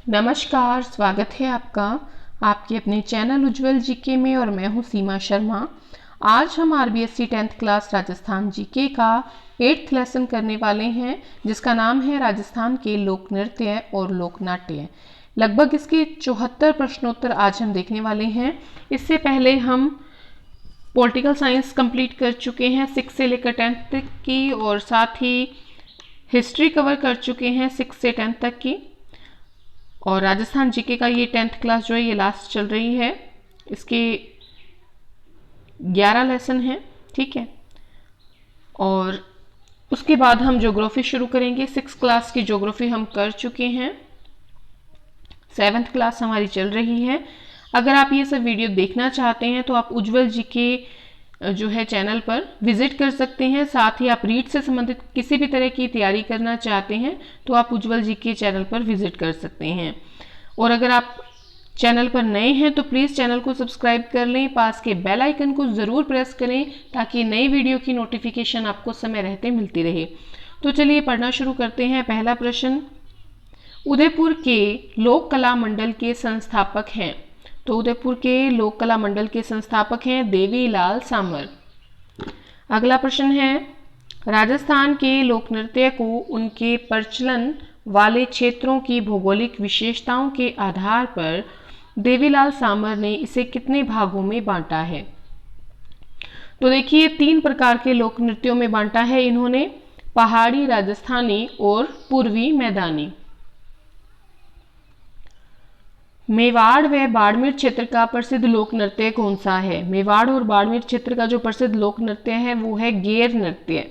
नमस्कार, स्वागत है आपका आपके अपने चैनल उज्जवल जीके में और मैं हूं सीमा शर्मा। आज हम RBSC 10th class Rajasthan GK का 8th लेसन करने वाले हैं, जिसका नाम है राजस्थान के लोक नृत्य और लोक नाट्य। लगभग इसके 74 प्रश्नोत्तर आज हम देखने वाले हैं। इससे पहले हम पॉलिटिकल साइंस कंप्लीट कर चुके हैं 6 से लेकर 10th तक की, और साथ ही हिस्ट्री कवर कर चुके हैं 6 से 10th तक की। और राजस्थान जीके का ये 10th क्लास जो है ये लास्ट चल रही है। इसके 11 लेसन हैं, ठीक है। और उसके बाद हम ज्योग्राफी शुरू करेंगे। 6 क्लास की ज्योग्राफी हम कर चुके हैं, 7th क्लास हमारी चल रही है। अगर आप ये सब वीडियो देखना चाहते हैं तो आप उज्जवल जीके जो है चैनल पर विजिट कर सकते हैं। साथ ही आप रीड से संबंधित किसी भी तरह की तैयारी करना चाहते हैं तो आप उज्जवल जीके चैनल पर विजिट कर सकते हैं। और अगर आप चैनल पर नए हैं तो प्लीज़ चैनल को सब्सक्राइब कर लें, पास के बेल आइकन को ज़रूर प्रेस करें ताकि नई वीडियो की नोटिफिकेशन आपको समय रहते मिलती रहे। तो चलिए पढ़ना शुरू करते हैं। पहला प्रश्न, उदयपुर के लोक कला मंडल के संस्थापक हैं। तो उदयपुर के लोक कला मंडल के संस्थापक हैं देवीलाल सामर। अगला प्रश्न है, राजस्थान के लोक नृत्य को उनके प्रचलन वाले क्षेत्रों की भौगोलिक विशेषताओं के आधार पर देवीलाल सामर ने इसे कितने भागों में बांटा है। तो देखिए 3 प्रकार के लोक नृत्यों में बांटा है इन्होंने, पहाड़ी, राजस्थानी और पूर्वी मैदानी। मेवाड़ व बाड़मेर क्षेत्र का प्रसिद्ध लोक नृत्य कौन सा है। मेवाड़ और बाड़मेर क्षेत्र का जो प्रसिद्ध लोक नृत्य है वो है गेर नृत्य।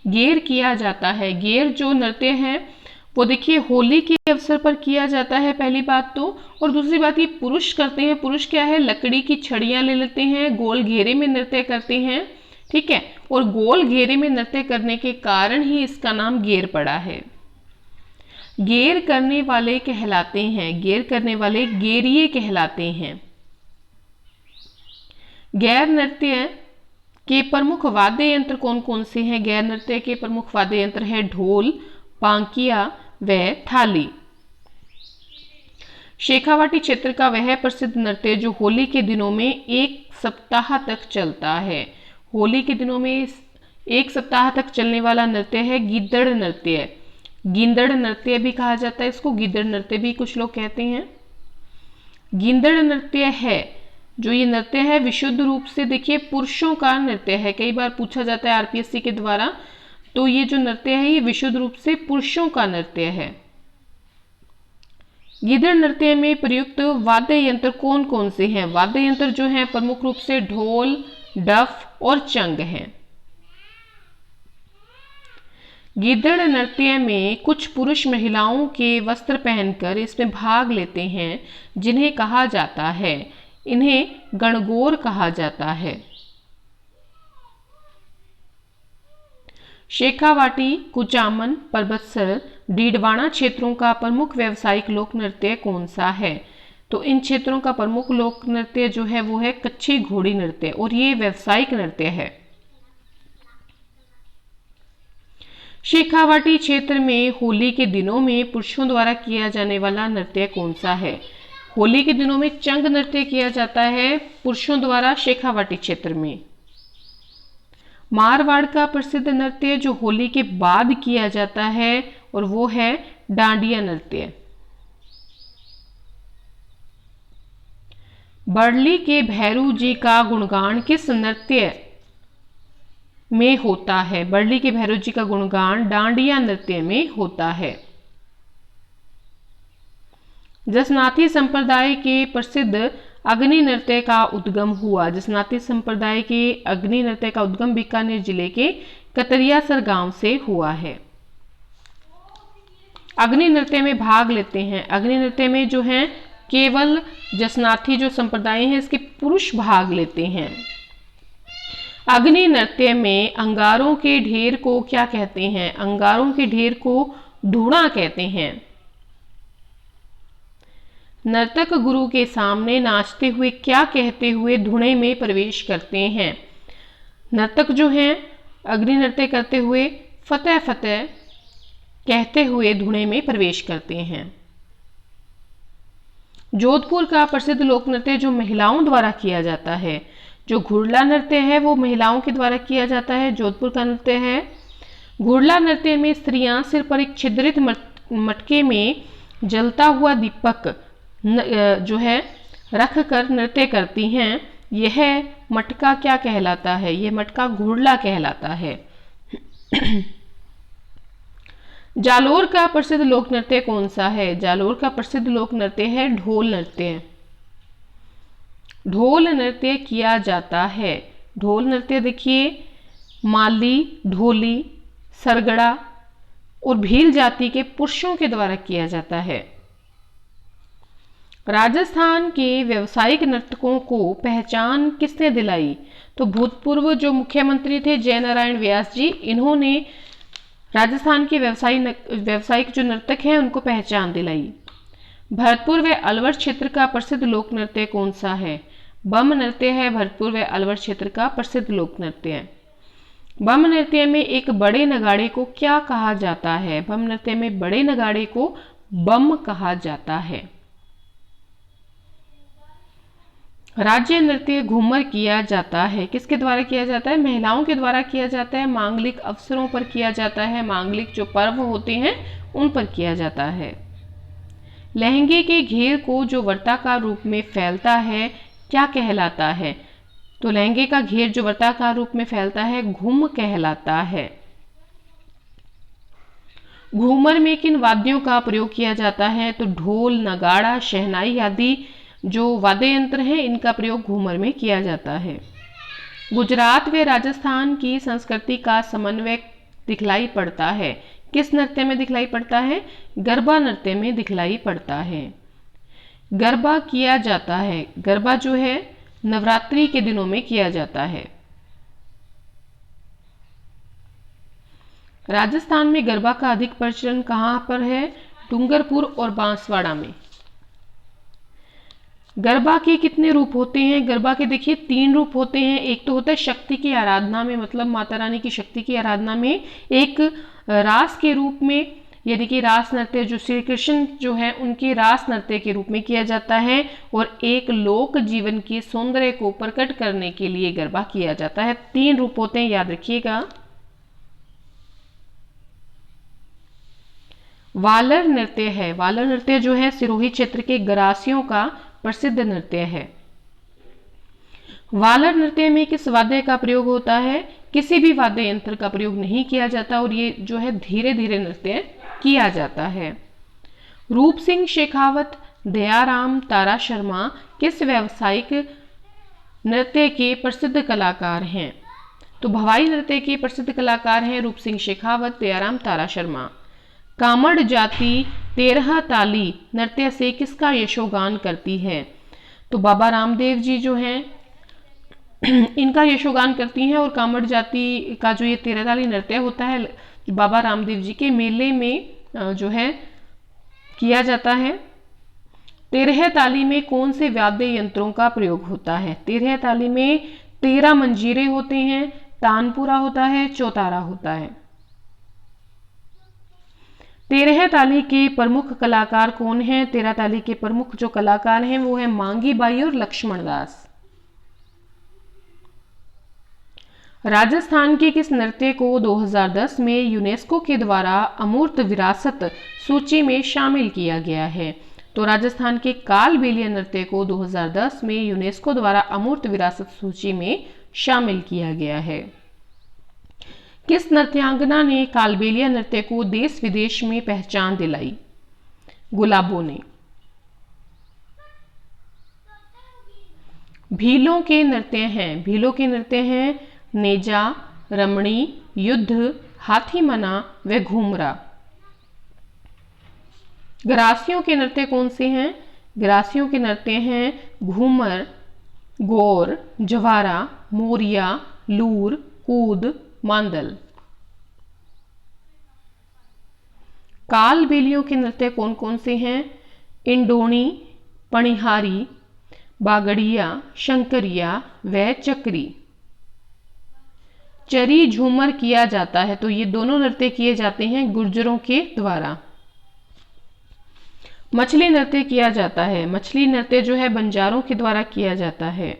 गेर किया जाता है। गेर जो नृत्य है वो देखिए होली के अवसर पर किया जाता है, पहली बात तो। और दूसरी बात ये पुरुष करते हैं। पुरुष क्या है, लकड़ी की छड़ियां ले लेते हैं, गोल घेरे में नृत्य करते हैं, ठीक है। और गोल घेरे में नृत्य करने के कारण ही इसका नाम गेर पड़ा है। गेर करने वाले कहलाते हैं, गेर करने वाले गेरिये कहलाते हैं। गैर नृत्य के प्रमुख वाद्य यंत्र कौन कौन से हैं। गैर नृत्य के प्रमुख वाद्य यंत्र है ढोल, पांकिया व थाली। शेखावाटी क्षेत्र का वह प्रसिद्ध नृत्य जो होली के दिनों में 1 सप्ताह तक चलता है। होली के दिनों में 1 सप्ताह तक चलने वाला नृत्य है गिद्दड़ नृत्य। गिंदड़ नृत्य भी कहा जाता है इसको, गिद्दड़ नृत्य भी कुछ लोग कहते हैं। गिंदड़ नृत्य है जो ये नृत्य है विशुद्ध रूप से देखिए पुरुषों का नृत्य है। कई बार पूछा जाता है आरपीएससी के द्वारा, तो ये जो नृत्य है ये विशुद्ध रूप से पुरुषों का नृत्य है। गिद्दड़ नृत्य में प्रयुक्त वाद्य यंत्र कौन कौन से हैं। वाद्य यंत्र जो हैं प्रमुख रूप से ढोल, डफ और चंग हैं। गिद्दड़ नृत्य में कुछ पुरुष महिलाओं के वस्त्र पहनकर इसमें भाग लेते हैं, जिन्हें कहा जाता है, इन्हें गणगौर कहा जाता है। शेखावाटी, कुचामन, परबतसर, डीडवाना क्षेत्रों का प्रमुख व्यावसायिक लोक नृत्य कौन सा है। तो इन क्षेत्रों का प्रमुख लोक नृत्य जो है वो है कच्छी घोड़ी नृत्य, और ये व्यावसायिक नृत्य है। शेखावाटी क्षेत्र में होली के दिनों में पुरुषों द्वारा किया जाने वाला नृत्य कौन सा है। होली के दिनों में चंग नृत्य किया जाता है पुरुषों द्वारा शेखावाटी क्षेत्र में। मारवाड़ का प्रसिद्ध नृत्य जो होली के बाद किया जाता है और वो है डांडिया नृत्य। बरली के भैरू जी का गुणगान किस नृत्य में होता है। बरली के भैरव जी का गुणगान डांडिया नृत्य में होता है। जसनाती संप्रदाय के प्रसिद्ध अग्नि नृत्य का उद्गम हुआ। जसनाती संप्रदाय के अग्नि नृत्य का उद्गम बीकानेर जिले के कतरियासर गांव से हुआ है। अग्नि नृत्य में भाग लेते हैं। अग्नि नृत्य में जो है केवल जसनाती जो संप्रदाय है इसके पुरुष भाग लेते हैं। अग्नि नृत्य में अंगारों के ढेर को क्या कहते हैं। अंगारों के ढेर को धूणा कहते हैं। नर्तक गुरु के सामने नाचते हुए क्या कहते हुए धुने में प्रवेश करते हैं। नर्तक जो हैं अग्नि नृत्य करते हुए फतेह फतेह कहते हुए धुने में प्रवेश करते हैं। जोधपुर का प्रसिद्ध लोक नृत्य जो महिलाओं द्वारा किया जाता है, जो घुड़ला नृत्य है वो महिलाओं के द्वारा किया जाता है, जोधपुर का नृत्य है। घुड़ला नृत्य में स्त्रियां सिर पर एक छिद्रित मटके में जलता हुआ दीपक जो है रख कर नृत्य करती हैं। यह मटका क्या कहलाता है? यह मटका घुड़ला कहलाता है। जालोर का प्रसिद्ध लोक नृत्य कौन सा है? जालोर का प्रसिद्ध लोक नृत्य है ढोल नृत्य। ढोल नृत्य किया जाता है। ढोल नृत्य देखिए माली, ढोली, सरगड़ा और भील जाति के पुरुषों के द्वारा किया जाता है। राजस्थान के व्यवसायिक नर्तकों को पहचान किसने दिलाई? तो भूतपूर्व जो मुख्यमंत्री थे जयनारायण व्यास जी, इन्होंने राजस्थान के व्यवसायिक जो नर्तक हैं उनको पहचान दिलाई। भरतपुर व अलवर क्षेत्र का प्रसिद्ध लोक नृत्य कौन सा है? बम नृत्य है भरतपुर व अलवर क्षेत्र का प्रसिद्ध लोक नृत्य है। बम नृत्य में एक बड़े नगाड़े को क्या कहा जाता है? बम नृत्य में बड़े नगाड़े को बम कहा जाता है। राज्य नृत्य घूमर किया जाता है, किसके द्वारा किया जाता है? महिलाओं के द्वारा किया जाता है। मांगलिक अवसरों पर किया जाता है, मांगलिक जो पर्व होते हैं उन पर किया जाता है। लहंगे के घेर को जो वर्ताकार रूप में फैलता है क्या कहलाता है? तो लहंगे का घेर जो वर्ताकार रूप में फैलता है घूम कहलाता है। घूमर में किन वाद्यों का प्रयोग किया जाता है? तो ढोल, नगाड़ा, शहनाई आदि जो वाद्य यंत्र हैं इनका प्रयोग घूमर में किया जाता है। गुजरात व राजस्थान की संस्कृति का समन्वय दिखलाई पड़ता है, किस नृत्य में दिखलाई पड़ता है? गरबा नृत्य में दिखलाई पड़ता है। गरबा किया जाता है, गरबा जो है नवरात्रि के दिनों में किया जाता है। राजस्थान में गरबा का अधिक प्रचलन कहां पर है? डूंगरपुर और बांसवाड़ा में। गरबा के कितने रूप होते हैं? गरबा के देखिए 3 रूप होते हैं। एक तो होता है शक्ति की आराधना में, मतलब माता रानी की शक्ति की आराधना में। एक रास के रूप में, यानी कि रास नृत्य जो श्री कृष्ण जो है उनके रास नृत्य के रूप में किया जाता है। और एक लोक जीवन के सौंदर्य को प्रकट करने के लिए गरबा किया जाता है। 3 रूप होते हैं, याद रखिएगा। वालर नृत्य है, वालर नृत्य जो है सिरोही क्षेत्र के गरासियों का प्रसिद्ध नृत्य है। वालर नृत्य में किस वाद्य का प्रयोग होता है? किसी भी वाद्य यंत्र का प्रयोग नहीं किया जाता और ये जो है धीरे धीरे नृत्य किया जाता है। रूप सिंह शेखावत, दयाराम, तारा शर्मा किस व्यावसायिक नृत्य के प्रसिद्ध कलाकार हैं? तो भवाई नृत्य के प्रसिद्ध कलाकार हैं रूप सिंह शेखावत, दयाराम, तारा शर्मा। कामड़ जाति 13 ताली नृत्य से किसका यशोगान करती है? तो बाबा रामदेव जी जो हैं इनका यशोगान करती हैं। और कामड़ जाति का जो ये 13 ताली नृत्य होता है बाबा रामदेव जी के मेले में जो है किया जाता है। 13 ताली में कौन से वाद्य यंत्रों का प्रयोग होता है? 13 ताली में 13 मंजीरे होते हैं, तानपुरा होता है, चौतारा होता है। 13 ताली के प्रमुख कलाकार कौन हैं? 13 ताली के प्रमुख जो कलाकार हैं वो है मांगी बाई और लक्ष्मण दास। राजस्थान के किस नृत्य को 2010 में यूनेस्को के द्वारा अमूर्त विरासत सूची में शामिल किया गया है? तो राजस्थान के कालबेलिया नृत्य को 2010 में यूनेस्को द्वारा अमूर्त विरासत सूची में शामिल किया गया है। किस नृत्यांगना ने कालबेलिया नृत्य को देश विदेश में पहचान दिलाई? गुलाबो ने। भीलों के नृत्य हैं, भीलों के नृत्य हैं नेजा, रमणी, युद्ध, हाथीमना व घूमरा। ग्रासियों के नृत्य कौन से हैं? ग्रासियों के नृत्य हैं घूमर, गौर, जवारा, मोरिया, लूर, कूद, मांदल। कालबेलियों के नृत्य कौन कौन से हैं? इंडोनी, पणिहारी, बागड़िया, शंकरिया व चक्री। चरी झूमर किया जाता है, तो ये दोनों नृत्य किए जाते हैं गुर्जरों के द्वारा। मछली नृत्य किया जाता है, मछली नृत्य जो है बंजारों के द्वारा किया जाता है।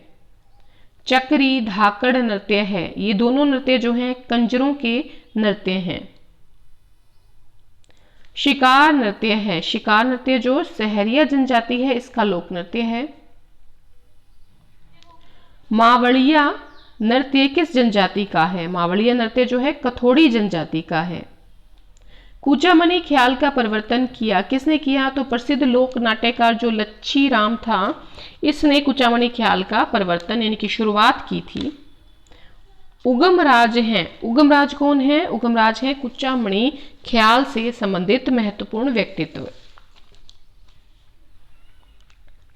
चक्री धाकड़ नृत्य है, ये दोनों नृत्य जो हैं कंजरों के नृत्य हैं। शिकार नृत्य है, शिकार नृत्य जो सहरिया जनजाति है इसका लोक नृत्य है। मावड़िया नृत्य किस जनजाति का है? मावड़िया नृत्य जो है कथोड़ी जनजाति का है। कूचामनी ख्याल का परिवर्तन किया, किसने किया? तो प्रसिद्ध लोक नाट्यकार जो लच्छी राम था, इसने कूचामनी ख्याल का परिवर्तन यानी कि शुरुआत की थी। उगमराज हैं, उगमराज कौन है? उगमराज है कूचामणी ख्याल से संबंधित महत्वपूर्ण व्यक्तित्व।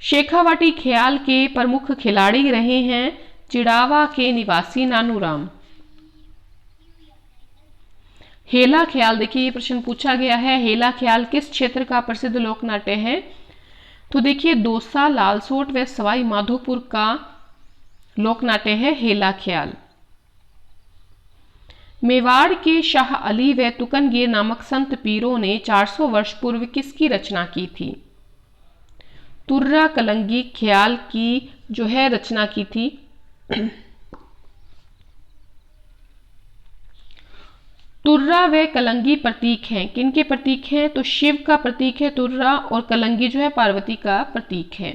शेखावाटी ख्याल के प्रमुख खिलाड़ी रहे हैं चिड़ावा के निवासी नानूराम। हेला ख्याल, देखिए ये प्रश्न पूछा गया है, हेला ख्याल किस क्षेत्र का प्रसिद्ध लोक नाट्य है? तो देखिए दौसा, लालसोट व सवाई माधोपुर का लोक नाट्य है हेला ख्याल। मेवाड़ के शाह अली व तुकनगीर नामक संत पीरों ने 400 वर्ष पूर्व किसकी रचना की थी? तुर्रा कलंगी ख्याल की जो है रचना की थी। तुर्रा व कलंगी प्रतीक हैं, किनके प्रतीक हैं? तो शिव का प्रतीक है तुर्रा और कलंगी जो है पार्वती का प्रतीक है।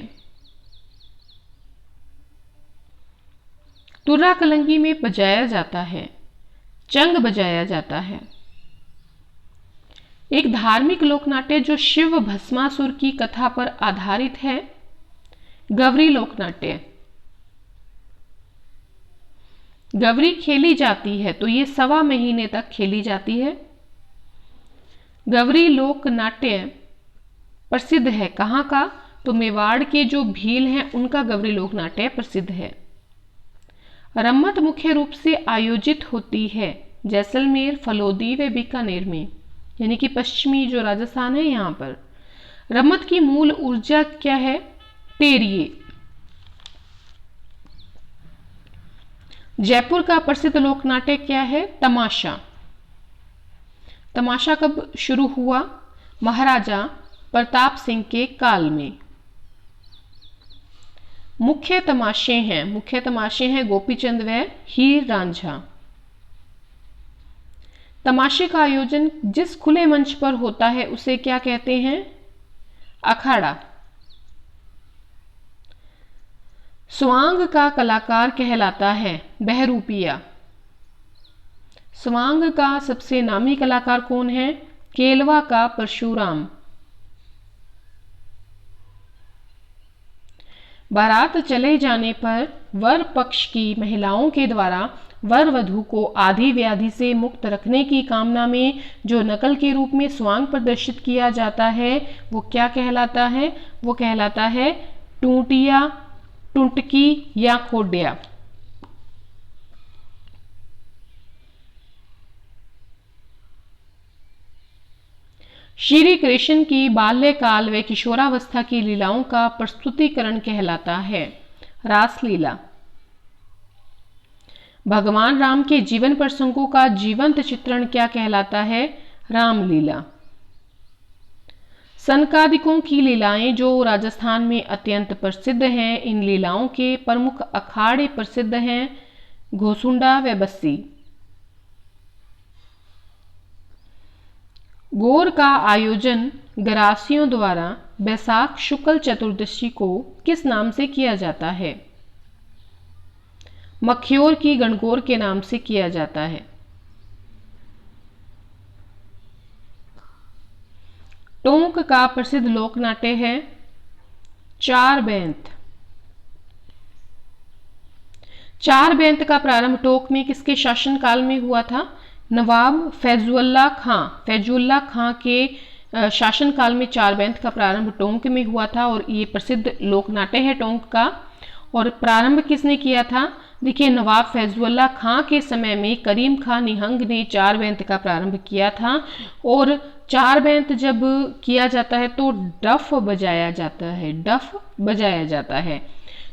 तुर्रा कलंगी में बजाया जाता है, चंग बजाया जाता है। एक धार्मिक लोकनाट्य जो शिव भस्मासुर की कथा पर आधारित है, गवरी लोकनाट्य। गवरी खेली जाती है तो ये 1.25 महीने तक खेली जाती है। गवरी लोक नाट्य प्रसिद्ध है कहाँ का? तो मेवाड़ के जो भील हैं उनका गवरी लोक नाट्य प्रसिद्ध है। रम्मत मुख्य रूप से आयोजित होती है जैसलमेर, फलोदी व बीकानेर में, यानी कि पश्चिमी जो राजस्थान है यहाँ पर। रम्मत की मूल ऊर्जा क्या है? तेरिये। जयपुर का प्रसिद्ध लोकनाट्य क्या है? तमाशा। तमाशा कब शुरू हुआ? महाराजा प्रताप सिंह के काल में। मुख्य तमाशे हैं गोपीचंद व हीर रांझा। तमाशे का आयोजन जिस खुले मंच पर होता है उसे क्या कहते हैं? अखाड़ा। स्वांग का कलाकार कहलाता है बहरूपिया। स्वांग का सबसे नामी कलाकार कौन है? केलवा का परशुराम। बारात चले जाने पर वर पक्ष की महिलाओं के द्वारा वर वधू को आधी व्याधि से मुक्त रखने की कामना में जो नकल के रूप में स्वांग प्रदर्शित किया जाता है वो क्या कहलाता है? वो कहलाता है टूटिया, टुंटकी या खोडिया। श्री कृष्ण की बाल्यकाल व किशोरावस्था की लीलाओं का प्रस्तुतिकरण कहलाता है रासलीला। भगवान राम के जीवन प्रसंगों का जीवंत चित्रण क्या कहलाता है? रामलीला। सनकादिकों की लीलाएं जो राजस्थान में अत्यंत प्रसिद्ध हैं, इन लीलाओं के प्रमुख अखाड़े प्रसिद्ध हैं घोसुंडा व बस्सी। गौर का आयोजन गरासियों द्वारा बैसाख शुक्ल चतुर्दशी को किस नाम से किया जाता है? मख्योर की गणगौर के नाम से किया जाता है। टोंक का प्रसिद्ध लोकनाट्य है चार बैंत। चार बैंत का प्रारंभ टोंक में किसके शासनकाल में हुआ था? नवाब फैजुल्ला खां के शासनकाल में चार बैंत का प्रारंभ टोंक में हुआ था और ये प्रसिद्ध लोकनाट्य है टोंक का। और प्रारंभ किसने किया था? देखिए नवाब फैजुल्ला खां के समय में करीम खां निहंग ने चार बैंत का प्रारंभ किया था। और चार बैंत जब किया जाता है तो डफ बजाया जाता है, डफ बजाया जाता है।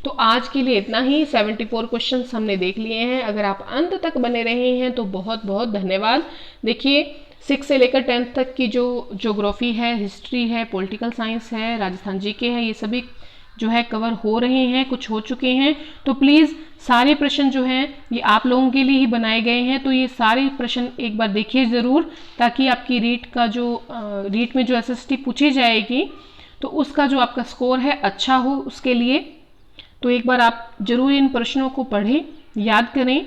तो आज के लिए इतना ही। 74 क्वेश्चंस हमने देख लिए हैं। अगर आप अंत तक बने रहे हैं तो बहुत बहुत धन्यवाद। देखिए 6 से लेकर 10th तक की जो ज्योग्राफी है, हिस्ट्री है, पॉलिटिकल साइंस है, राजस्थान जीके है, ये सभी जो है कवर हो रहे हैं, कुछ हो चुके हैं। तो प्लीज़ सारे प्रश्न जो हैं ये आप लोगों के लिए ही बनाए गए हैं, तो ये सारे प्रश्न एक बार देखिए ज़रूर, ताकि आपकी रीट का जो रीट में जो एसएसटी पूछी जाएगी तो उसका जो आपका स्कोर है अच्छा हो उसके लिए। तो एक बार आप जरूर इन प्रश्नों को पढ़ें, याद करें